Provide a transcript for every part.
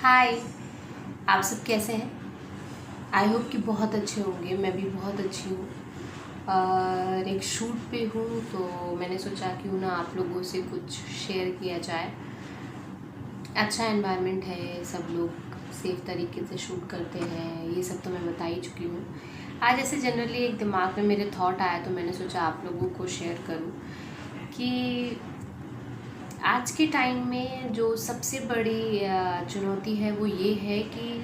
हाय। आप सब कैसे हैं? आई होप कि बहुत अच्छे होंगे। मैं भी बहुत अच्छी हूँ और एक शूट पे हूँ, तो मैंने सोचा क्यों ना आप लोगों से कुछ शेयर किया जाए। अच्छा एनवायरनमेंट है, सब लोग सेफ़ तरीके से शूट करते हैं, ये सब तो मैं बता ही चुकी हूँ। आज ऐसे जनरली एक दिमाग में मेरे थॉट आया, तो मैंने सोचा आप लोगों को शेयर करूँ कि आज के टाइम में जो सबसे बड़ी चुनौती है वो ये है कि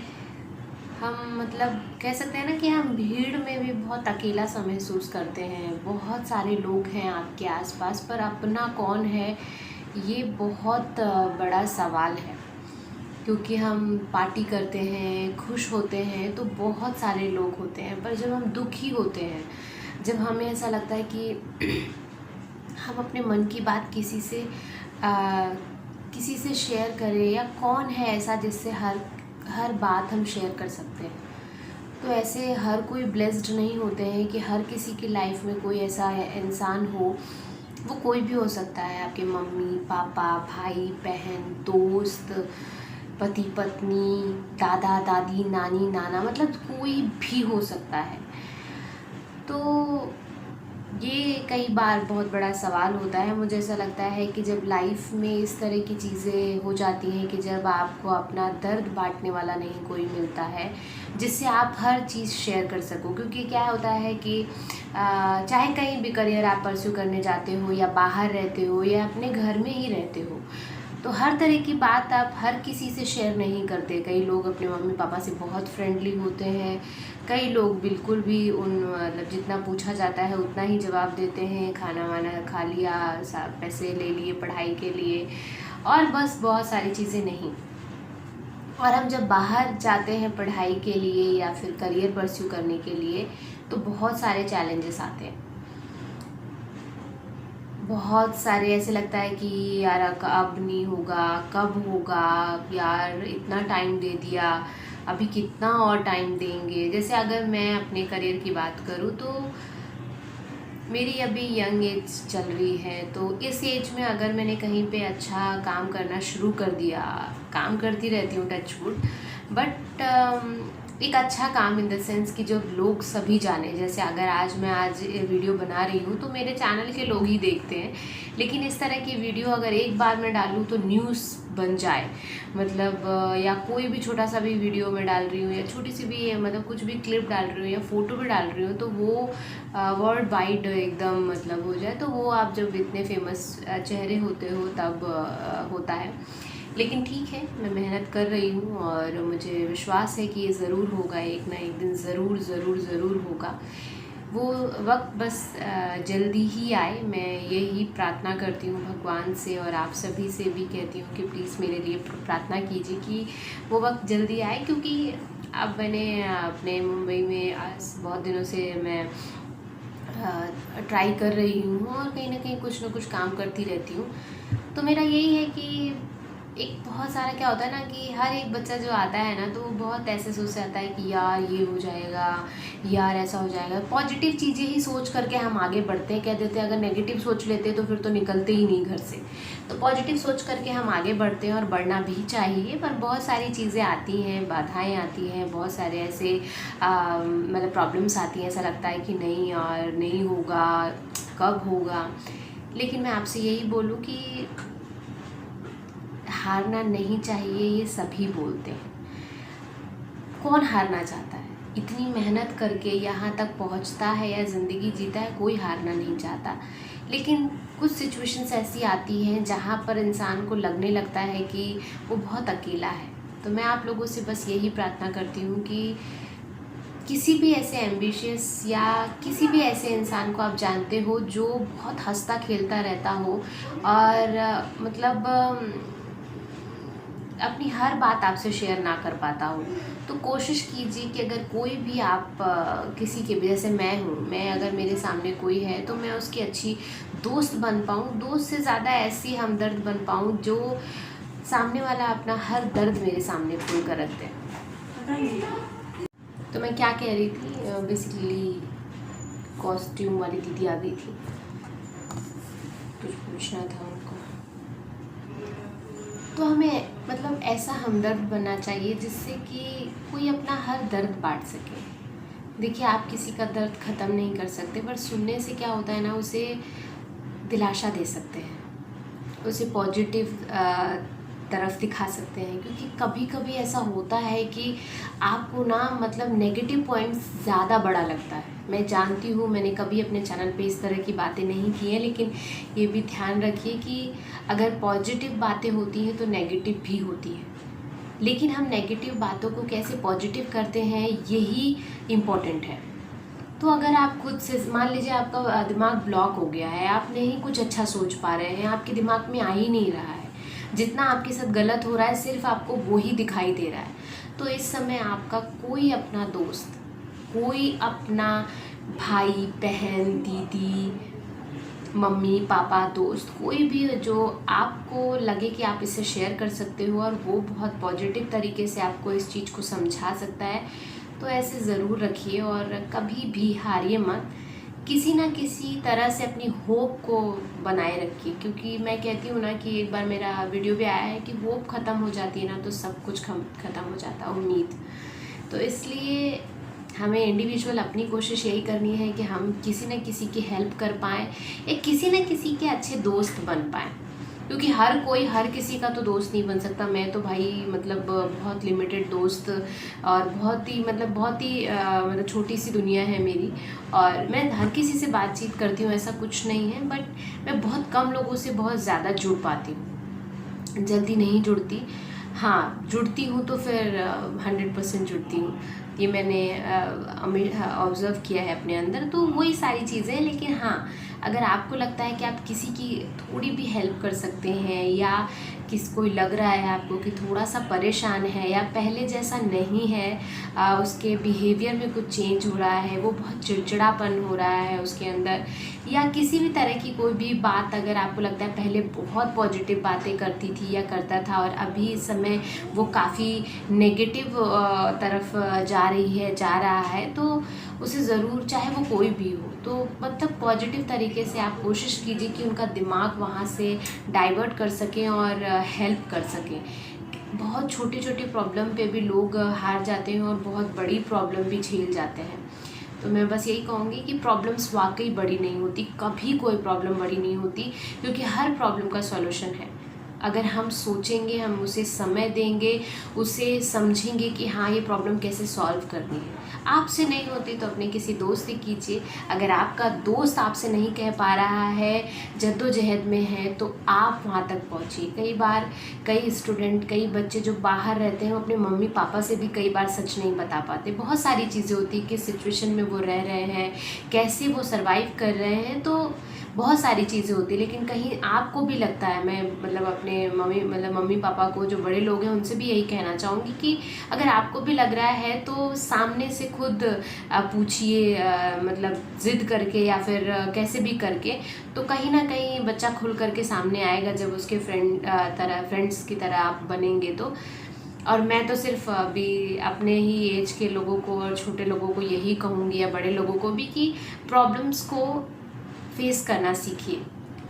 हम मतलब कह सकते हैं ना कि हम भीड़ में भी बहुत अकेला सा महसूस करते हैं। बहुत सारे लोग हैं आपके आसपास, पर अपना कौन है ये बहुत बड़ा सवाल है। क्योंकि हम पार्टी करते हैं, खुश होते हैं तो बहुत सारे लोग होते हैं, पर जब हम दुखी होते हैं, जब हमें ऐसा लगता है कि हम अपने मन की बात किसी से शेयर करें, या कौन है ऐसा जिससे हर बात हम शेयर कर सकते हैं। तो ऐसे हर कोई ब्लेस्ड नहीं होते हैं कि हर किसी की लाइफ में कोई ऐसा इंसान हो। वो कोई भी हो सकता है, आपके मम्मी पापा, भाई बहन, दोस्त, पति पत्नी, दादा दादी, नानी नाना, मतलब कोई भी हो सकता है। तो ये कई बार बहुत बड़ा सवाल होता है। मुझे ऐसा लगता है कि जब लाइफ में इस तरह की चीज़ें हो जाती हैं कि जब आपको अपना दर्द बांटने वाला नहीं कोई मिलता है जिससे आप हर चीज़ शेयर कर सको। क्योंकि क्या होता है कि चाहे कहीं भी करियर आप परस्यू करने जाते हो, या बाहर रहते हो, या अपने घर में ही रहते हो, तो हर तरह की बात आप हर किसी से शेयर नहीं करते। कई लोग अपने मम्मी पापा से बहुत फ्रेंडली होते हैं, कई लोग बिल्कुल भी मतलब जितना पूछा जाता है उतना ही जवाब देते हैं। खाना वाना खा लिया, पैसे ले लिए पढ़ाई के लिए, और बस बहुत सारी चीज़ें नहीं। और हम जब बाहर जाते हैं पढ़ाई के लिए या फिर करियर परस्यू करने के लिए, तो बहुत सारे चैलेंजेस आते हैं। बहुत सारे ऐसे लगता है कि यार अब नहीं होगा, कब होगा, यार इतना टाइम दे दिया, अभी कितना और टाइम देंगे। जैसे अगर मैं अपने करियर की बात करूँ तो मेरी अभी यंग एज चल रही है, तो इस एज में अगर मैंने कहीं पे अच्छा काम करना शुरू कर दिया, काम करती रहती हूँ टच वुड, बट एक अच्छा काम इन द सेंस कि जो लोग सभी जाने। जैसे अगर आज वीडियो बना रही हूँ तो मेरे चैनल के लोग ही देखते हैं, लेकिन इस तरह की वीडियो अगर एक बार मैं डालूँ तो न्यूज़ बन जाए, मतलब या कोई भी छोटा सा भी वीडियो में डाल रही हूँ, या छोटी सी भी मतलब कुछ भी क्लिप डाल रही हूँ या फ़ोटो भी डाल रही हूँ, तो वो वर्ल्ड वाइड एकदम मतलब हो जाए। तो वो आप जब इतने फेमस चेहरे होते हो तब होता है। लेकिन ठीक है, मैं मेहनत कर रही हूँ और मुझे विश्वास है कि ये ज़रूर होगा, एक ना एक दिन ज़रूर ज़रूर ज़रूर होगा। वो वक्त बस जल्दी ही आए, मैं यही प्रार्थना करती हूँ भगवान से, और आप सभी से भी कहती हूँ कि प्लीज़ मेरे लिए प्रार्थना कीजिए कि वो वक्त जल्दी आए। क्योंकि अब मैंने अपने मुंबई में आज बहुत दिनों से मैं ट्राई कर रही हूँ, और कहीं ना कहीं कुछ ना कुछ काम करती रहती हूँ। तो मेरा यही है कि एक बहुत सारा क्या होता है ना कि हर एक बच्चा जो आता है ना, तो वो बहुत ऐसे सोच आता है कि यार ये हो जाएगा, यार ऐसा हो जाएगा। पॉजिटिव चीज़ें ही सोच करके हम आगे बढ़ते हैं। कह देते हैं अगर नेगेटिव सोच लेते तो फिर तो निकलते ही नहीं घर से। तो पॉजिटिव सोच करके हम आगे बढ़ते हैं, और बढ़ना भी चाहिए। पर बहुत सारी चीज़ें आती हैं, बाधाएँ आती हैं, बहुत सारे ऐसे मतलब प्रॉब्लम्स आती हैं। ऐसा लगता है कि नहीं यार नहीं होगा, कब होगा। लेकिन मैं आपसे यही बोलूँ कि हारना नहीं चाहिए, ये सभी बोलते हैं। कौन हारना चाहता है? इतनी मेहनत करके यहाँ तक पहुँचता है या ज़िंदगी जीता है, कोई हारना नहीं चाहता। लेकिन कुछ सिचुएशंस ऐसी आती हैं जहाँ पर इंसान को लगने लगता है कि वो बहुत अकेला है। तो मैं आप लोगों से बस यही प्रार्थना करती हूँ कि किसी भी ऐसे एम्बिशियस या किसी भी ऐसे इंसान को आप जानते हो जो बहुत हंसता खेलता रहता हो, और मतलब अपनी हर बात आपसे शेयर ना कर पाता हूँ, तो कोशिश कीजिए कि अगर कोई भी आप किसी के भी, जैसे मैं हूँ, मैं अगर मेरे सामने कोई है तो मैं उसकी अच्छी दोस्त बन पाऊँ, दोस्त से ज़्यादा ऐसी हमदर्द बन पाऊँ जो सामने वाला अपना हर दर्द मेरे सामने खोल कर रख दे। तो मैं क्या कह रही थी, बेसिकली कॉस्ट्यूम वाली दीदी आ गई थी, कुछ पूछना था उनको। तो हमें मतलब ऐसा हमदर्द बनना चाहिए जिससे कि कोई अपना हर दर्द बांट सके। देखिए, आप किसी का दर्द ख़त्म नहीं कर सकते, पर सुनने से क्या होता है ना, उसे दिलासा दे सकते हैं, उसे पॉजिटिव तरफ दिखा सकते हैं। क्योंकि कभी कभी ऐसा होता है कि आपको ना मतलब नेगेटिव पॉइंट्स ज़्यादा बड़ा लगता है। मैं जानती हूँ, मैंने कभी अपने चैनल पे इस तरह की बातें नहीं की हैं, लेकिन ये भी ध्यान रखिए कि अगर पॉजिटिव बातें होती हैं तो नेगेटिव भी होती है। लेकिन हम नेगेटिव बातों को कैसे पॉजिटिव करते हैं, यही इम्पोर्टेंट है। तो अगर आप खुद से मान लीजिए आपका दिमाग ब्लॉक हो गया है, आप नहीं कुछ अच्छा सोच पा रहे हैं, आपके दिमाग में आ ही नहीं रहा है, जितना आपके साथ गलत हो रहा है सिर्फ आपको वो ही दिखाई दे रहा है, तो इस समय आपका कोई अपना दोस्त, कोई अपना भाई बहन दीदी मम्मी पापा दोस्त, कोई भी जो आपको लगे कि आप इससे शेयर कर सकते हो और वो बहुत पॉजिटिव तरीके से आपको इस चीज़ को समझा सकता है, तो ऐसे ज़रूर रखिए। और कभी भी हारिए मत, किसी ना किसी तरह से अपनी होप को बनाए रखिए। क्योंकि मैं कहती हूँ ना कि एक बार मेरा वीडियो भी आया है कि होप ख़त्म हो जाती है ना तो सब कुछ ख़त्म हो जाता है, उम्मीद। तो इसलिए हमें इंडिविजुअल अपनी कोशिश यही करनी है कि हम किसी न किसी की हेल्प कर पाएँ, या किसी न किसी के अच्छे दोस्त बन पाएँ। क्योंकि हर कोई हर किसी का तो दोस्त नहीं बन सकता। मैं तो भाई मतलब बहुत लिमिटेड दोस्त, और बहुत ही मतलब छोटी सी दुनिया है मेरी, और मैं हर किसी से बातचीत करती हूँ, ऐसा कुछ नहीं है। बट मैं बहुत कम लोगों से बहुत ज़्यादा जुड़ पाती हूँ, जल्दी नहीं जुड़ती। हाँ, जुड़ती हूँ तो फिर 100% जुड़ती हूँ। ये मैंने ऑब्ज़र्व किया है अपने अंदर, तो वही सारी चीज़ें। लेकिन हाँ, अगर आपको लगता है कि आप किसी की थोड़ी भी हेल्प कर सकते हैं, या कोई लग रहा है आपको कि थोड़ा सा परेशान है या पहले जैसा नहीं है, उसके बिहेवियर में कुछ चेंज हो रहा है, वो बहुत चिड़चिड़ापन हो रहा है उसके अंदर, या किसी भी तरह की कोई भी बात अगर आपको लगता है पहले बहुत पॉजिटिव बातें करती थी या करता था और अभी इस समय वो काफ़ी नेगेटिव तरफ जा रहा है, तो उसे ज़रूर, चाहे वो कोई भी हो, तो मतलब पॉजिटिव तरीके से आप कोशिश कीजिए कि उनका दिमाग वहाँ से डाइवर्ट कर सकें और हेल्प कर सकें। बहुत छोटे छोटे प्रॉब्लम पे भी लोग हार जाते हैं और बहुत बड़ी प्रॉब्लम भी झेल जाते हैं। तो मैं बस यही कहूँगी कि प्रॉब्लम्स वाकई बड़ी नहीं होती, कभी कोई प्रॉब्लम बड़ी नहीं होती, क्योंकि हर प्रॉब्लम का सॉल्यूशन है। अगर हम सोचेंगे, हम उसे समय देंगे, उसे समझेंगे कि हाँ ये प्रॉब्लम कैसे सॉल्व करनी है। आपसे नहीं होती तो अपने किसी दोस्त से कीजिए। अगर आपका दोस्त आपसे नहीं कह पा रहा है, जद्दोजहद में है, तो आप वहाँ तक पहुँचिए। कई बार कई स्टूडेंट, कई बच्चे जो बाहर रहते हैं, अपने मम्मी पापा से भी कई बार सच नहीं बता पाते। बहुत सारी चीज़ें होती हैं, किस सिचुएशन में वो रह रहे हैं, कैसे वो सर्वाइव कर रहे हैं, तो बहुत सारी चीज़ें होती है। लेकिन कहीं आपको भी लगता है, मैं मतलब अपने मम्मी पापा को, जो बड़े लोग हैं, उनसे भी यही कहना चाहूँगी कि अगर आपको भी लग रहा है तो सामने से खुद पूछिए, मतलब ज़िद करके या फिर कैसे भी करके, तो कहीं ना कहीं बच्चा खुल करके सामने आएगा जब उसके फ्रेंड्स की तरह आप बनेंगे तो। और मैं तो सिर्फ अभी अपने ही एज के लोगों को और छोटे लोगों को यही कहूँगी, या बड़े लोगों को भी, कि प्रॉब्लम्स को फेस करना सीखिए,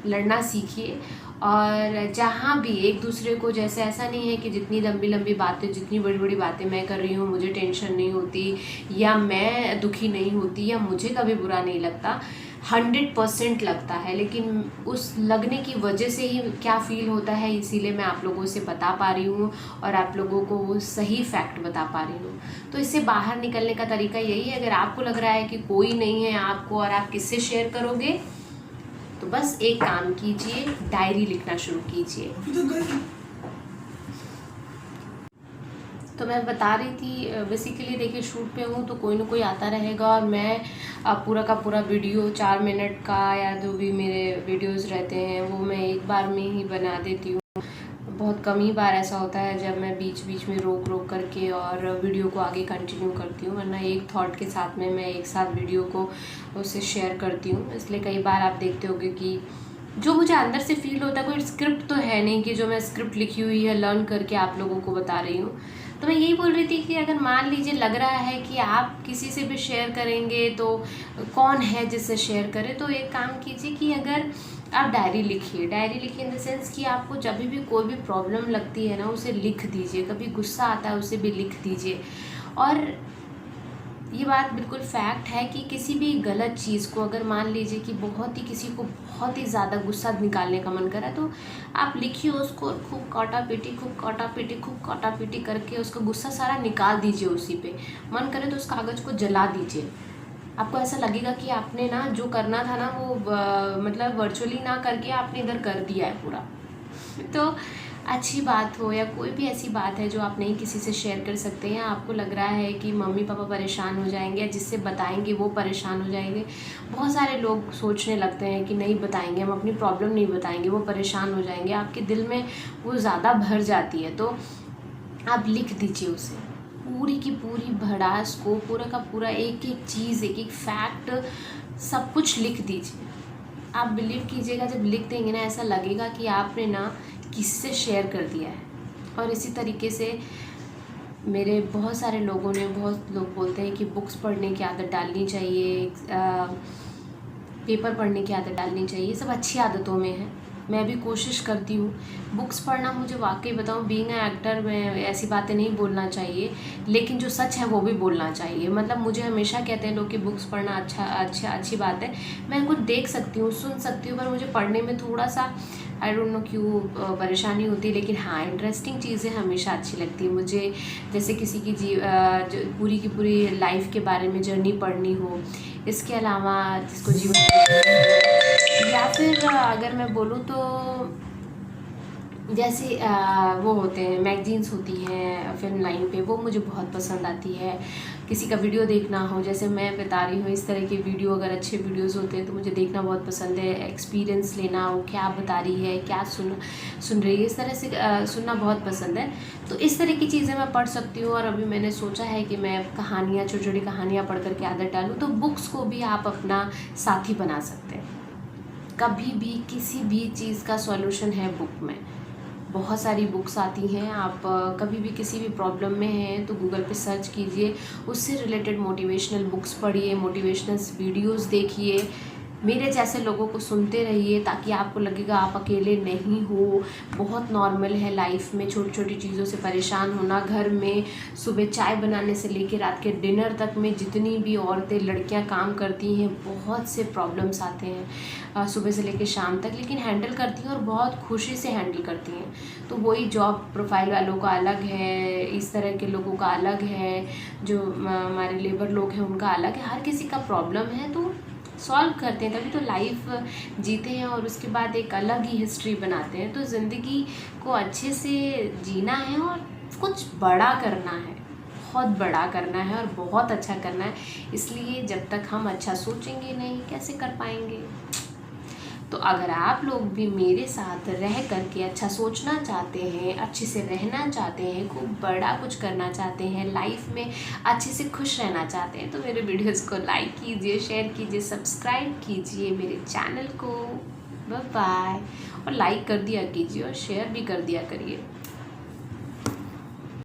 लड़ना सीखिए। और जहाँ भी एक दूसरे को, जैसे ऐसा नहीं है कि जितनी लंबी लंबी बातें, जितनी बड़ी बड़ी बातें मैं कर रही हूँ मुझे टेंशन नहीं होती, या मैं दुखी नहीं होती, या मुझे कभी बुरा नहीं लगता। 100% लगता है, लेकिन उस लगने की वजह से ही क्या फ़ील होता है, इसीलिए मैं आप लोगों से बता पा रही हूँ और आप लोगों को वो सही फैक्ट बता पा रही हूँ। तो इससे बाहर निकलने का तरीका यही है। अगर आपको लग रहा है कि कोई नहीं है आपको और आप किससे शेयर करोगे, तो बस एक काम कीजिए, डायरी लिखना शुरू कीजिए। तो मैं बता रही थी, बेसिकली देखिए, शूट पे हूँ तो कोई ना कोई आता रहेगा, और मैं पूरा का पूरा वीडियो 4 मिनट का, या जो भी मेरे वीडियोस रहते हैं वो मैं एक बार में ही बना देती हूँ। बहुत कम ही बार ऐसा होता है जब मैं बीच बीच में रोक करके और वीडियो को आगे कंटिन्यू करती हूँ, वरना एक थॉट के साथ में मैं एक साथ वीडियो को उससे शेयर करती हूँ। इसलिए कई बार आप देखते होंगे कि जो मुझे अंदर से फील होता है, कोई स्क्रिप्ट तो है नहीं कि जो मैं स्क्रिप्ट लिखी हुई है लर्न करके आप लोगों को बता रही हूँ। तो मैं यही बोल रही थी कि अगर मान लीजिए लग रहा है कि आप किसी से भी शेयर करेंगे तो कौन है जिससे शेयर करें, तो एक काम कीजिए कि अगर आप डायरी लिखिए। डायरी लिखिए इन द सेंस कि आपको जब भी कोई भी प्रॉब्लम लगती है ना, उसे लिख दीजिए। कभी गुस्सा आता है उसे भी लिख दीजिए। और ये बात बिल्कुल फैक्ट है कि किसी भी गलत चीज़ को, अगर मान लीजिए कि बहुत ही किसी को बहुत ही ज़्यादा गुस्सा निकालने का मन करा, तो आप लिखिए उसको और खूब काटा पीटी करके उसका गुस्सा सारा निकाल दीजिए उसी पे। मन करे तो उस कागज़ को जला दीजिए। आपको ऐसा लगेगा कि आपने ना जो करना था ना वो मतलब वर्चुअली ना करके आपने इधर कर दिया है पूरा। तो अच्छी बात हो या कोई भी ऐसी बात है जो आप नहीं किसी से शेयर कर सकते हैं, आपको लग रहा है कि मम्मी पापा परेशान हो जाएंगे या जिससे बताएंगे वो परेशान हो जाएंगे। बहुत सारे लोग सोचने लगते हैं कि नहीं बताएंगे, हम अपनी प्रॉब्लम नहीं बताएंगे, वो परेशान हो जाएंगे। आपके दिल में वो ज़्यादा भर जाती है, तो आप लिख दीजिए उसे, पूरी की पूरी भड़ास को, पूरा का पूरा एक एक चीज़, एक एक फैक्ट, सब कुछ लिख दीजिए। आप बिलीव कीजिएगा, जब लिख देंगे ना ऐसा लगेगा कि आपने ना किसी से शेयर कर दिया है। और इसी तरीके से मेरे बहुत सारे लोगों ने, बहुत लोग बोलते हैं कि बुक्स पढ़ने की आदत डालनी चाहिए, पेपर पढ़ने की आदत डालनी चाहिए। सब अच्छी आदतों में है, मैं भी कोशिश करती हूँ। बुक्स पढ़ना मुझे वाकई बताऊँ, बीइंग अ एक्टर में ऐसी बातें नहीं बोलना चाहिए, लेकिन जो सच है वो भी बोलना चाहिए। मतलब मुझे हमेशा कहते हैं लोग कि बुक्स पढ़ना अच्छी बात है। मैं कुछ देख सकती हूँ, सुन सकती हूँ, पर मुझे पढ़ने में थोड़ा सा आई डोंट नो क्यों परेशानी होती है। लेकिन हाँ, इंटरेस्टिंग चीज़ें हमेशा अच्छी लगती है मुझे। जैसे किसी की पूरी की पूरी लाइफ के बारे में जर्नी पढ़नी हो, इसके अलावा जिसको जीवन, या फिर अगर मैं बोलूँ तो जैसे वो होते हैं मैगजीन्स होती हैं फिल्म लाइन पे, वो मुझे बहुत पसंद आती है। किसी का वीडियो देखना हो, जैसे मैं बता रही हूँ, इस तरह के वीडियो, अगर अच्छे वीडियोस होते हैं तो मुझे देखना बहुत पसंद है। एक्सपीरियंस लेना, वो क्या बता रही है, क्या सुन रही है, इस तरह से सुनना बहुत पसंद है। तो इस तरह की चीज़ें मैं पढ़ सकती हूँ। और अभी मैंने सोचा है कि मैं कहानियाँ, छोटी छोटी कहानियाँ पढ़ करके आदत डालूँ। तो बुक्स को भी आप अपना साथी बना सकते हैं। कभी भी किसी भी चीज़ का सॉल्यूशन है बुक में। बहुत सारी बुक्स आती हैं। आप कभी भी किसी भी प्रॉब्लम में हैं तो गूगल पे सर्च कीजिए, उससे रिलेटेड मोटिवेशनल बुक्स पढ़िए, मोटिवेशनल वीडियोस देखिए, मेरे जैसे लोगों को सुनते रहिए, ताकि आपको लगेगा आप अकेले नहीं हो। बहुत नॉर्मल है लाइफ में छोटी छोटी चीज़ों से परेशान होना। घर में सुबह चाय बनाने से लेकर रात के डिनर तक में जितनी भी औरतें, लड़कियां काम करती हैं, बहुत से प्रॉब्लम्स आते हैं सुबह से लेकर शाम तक, लेकिन हैंडल करती हैं और बहुत खुशी से हैंडल करती हैं। तो वही जॉब प्रोफाइल वालों का अलग है, इस तरह के लोगों का अलग है, जो हमारे लेबर लोग हैं उनका अलग है। हर किसी का प्रॉब्लम है, तो सॉल्व करते हैं, तभी तो लाइफ जीते हैं और उसके बाद एक अलग ही हिस्ट्री बनाते हैं। तो ज़िंदगी को अच्छे से जीना है और कुछ बड़ा करना है, बहुत बड़ा करना है और बहुत अच्छा करना है। इसलिए जब तक हम अच्छा सोचेंगे नहीं, कैसे कर पाएंगे। तो अगर आप लोग भी मेरे साथ रह करके अच्छा सोचना चाहते हैं, अच्छे से रहना चाहते हैं, खूब बड़ा कुछ करना चाहते हैं, लाइफ में अच्छे से खुश रहना चाहते हैं, तो मेरे वीडियोस को लाइक कीजिए, शेयर कीजिए, सब्सक्राइब कीजिए मेरे चैनल को। Bye bye. और लाइक कर दिया कीजिए और शेयर भी कर दिया करिए।